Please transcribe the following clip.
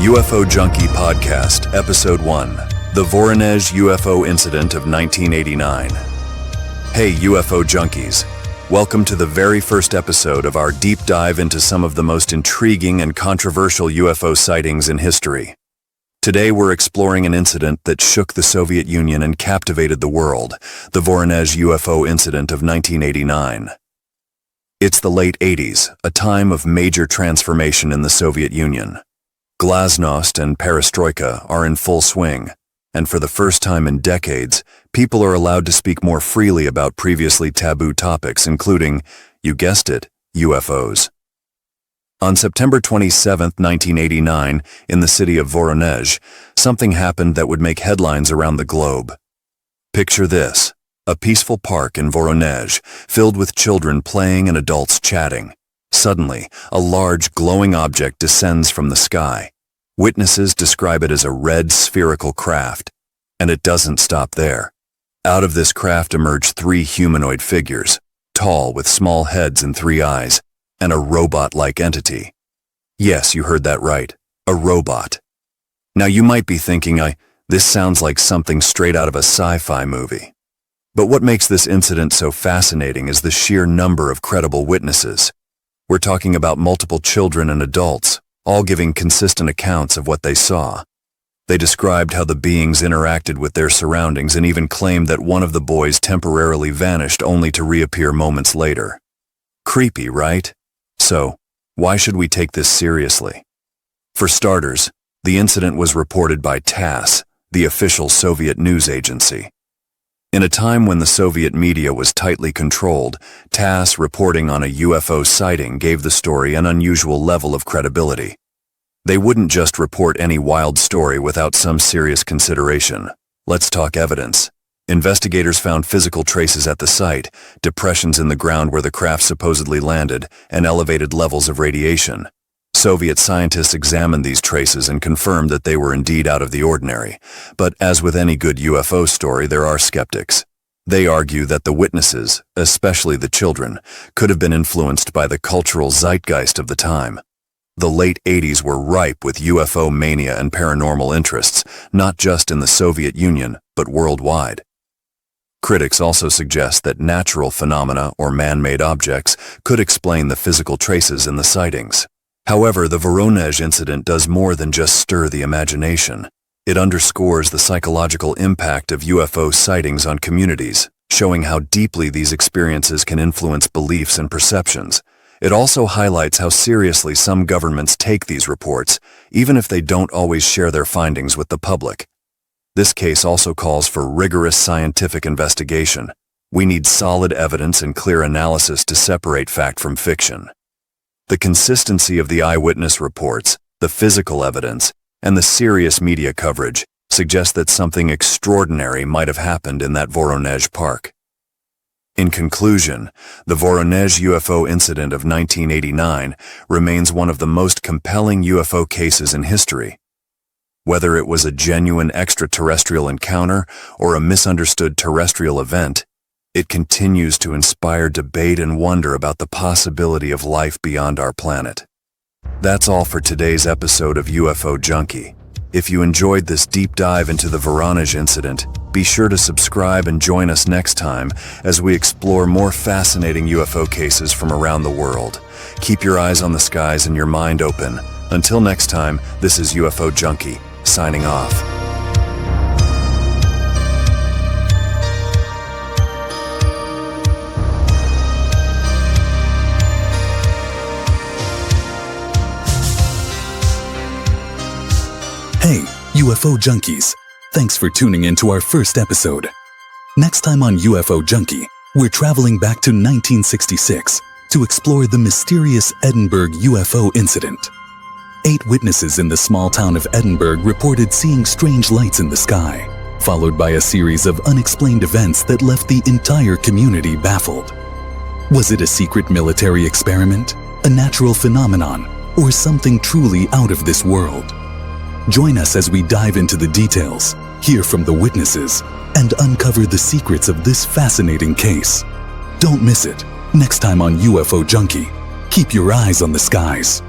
UFO Junkie Podcast, Episode 1, The Voronezh UFO Incident of 1989. Hey UFO Junkies, welcome to the very first episode of our deep dive into some of the most intriguing and controversial UFO sightings in history. Today we're exploring an incident that shook the Soviet Union and captivated the world, the Voronezh UFO Incident of 1989. It's the late 80s, a time of major transformation in the Soviet Union. Glasnost and perestroika are in full swing, and for the first time in decades, people are allowed to speak more freely about previously taboo topics, including, you guessed it, UFOs. On September 27, 1989, in the city of Voronezh, something happened that would make headlines around the globe. Picture this, a peaceful park in Voronezh, filled with children playing and adults chatting. Suddenly, a large glowing object descends from the sky. Witnesses describe it as a red spherical craft. And it doesn't stop there. Out of this craft emerge three humanoid figures, tall with small heads and three eyes, and a robot-like entity. Yes, you heard that right, a robot. Now you might be thinking, this sounds like something straight out of a sci-fi movie. But what makes this incident so fascinating is the sheer number of credible witnesses. We're talking about multiple children and adults, all giving consistent accounts of what they saw. They described how the beings interacted with their surroundings and even claimed that one of the boys temporarily vanished only to reappear moments later. Creepy, right? So, why should we take this seriously? For starters, the incident was reported by TASS, the official Soviet news agency. In a time when the Soviet media was tightly controlled, TASS reporting on a UFO sighting gave the story an unusual level of credibility. They wouldn't just report any wild story without some serious consideration. Let's talk evidence. Investigators found physical traces at the site, depressions in the ground where the craft supposedly landed, and elevated levels of radiation. Soviet scientists examined these traces and confirmed that they were indeed out of the ordinary. But as with any good UFO story, there are skeptics. They argue that the witnesses, especially the children, could have been influenced by the cultural zeitgeist of the time. The late 80s were ripe with UFO mania and paranormal interests, not just in the Soviet Union, but worldwide. Critics also suggest that natural phenomena or man-made objects could explain the physical traces in the sightings. However, the Voronezh incident does more than just stir the imagination. It underscores the psychological impact of UFO sightings on communities, showing how deeply these experiences can influence beliefs and perceptions. It also highlights how seriously some governments take these reports, even if they don't always share their findings with the public. This case also calls for rigorous scientific investigation. We need solid evidence and clear analysis to separate fact from fiction. The consistency of the eyewitness reports, the physical evidence, and the serious media coverage suggest that something extraordinary might have happened in that Voronezh park. In conclusion, the Voronezh UFO incident of 1989 remains one of the most compelling UFO cases in history. Whether it was a genuine extraterrestrial encounter or a misunderstood terrestrial event, it continues to inspire debate and wonder about the possibility of life beyond our planet. That's all for today's episode of UFO Junkie. If you enjoyed this deep dive into the Voronezh incident, be sure to subscribe and join us next time as we explore more fascinating UFO cases from around the world. Keep your eyes on the skies and your mind open. Until next time, this is UFO Junkie, signing off. Hey, UFO Junkies! Thanks for tuning in to our first episode. Next time on UFO Junkie, we're traveling back to 1966 to explore the mysterious Edinburgh UFO incident. 8 witnesses in the small town of Edinburgh reported seeing strange lights in the sky, followed by a series of unexplained events that left the entire community baffled. Was it a secret military experiment, a natural phenomenon, or something truly out of this world? Join us as we dive into the details, hear from the witnesses, and uncover the secrets of this fascinating case. Don't miss it, next time on UFO Junkie. Keep your eyes on the skies.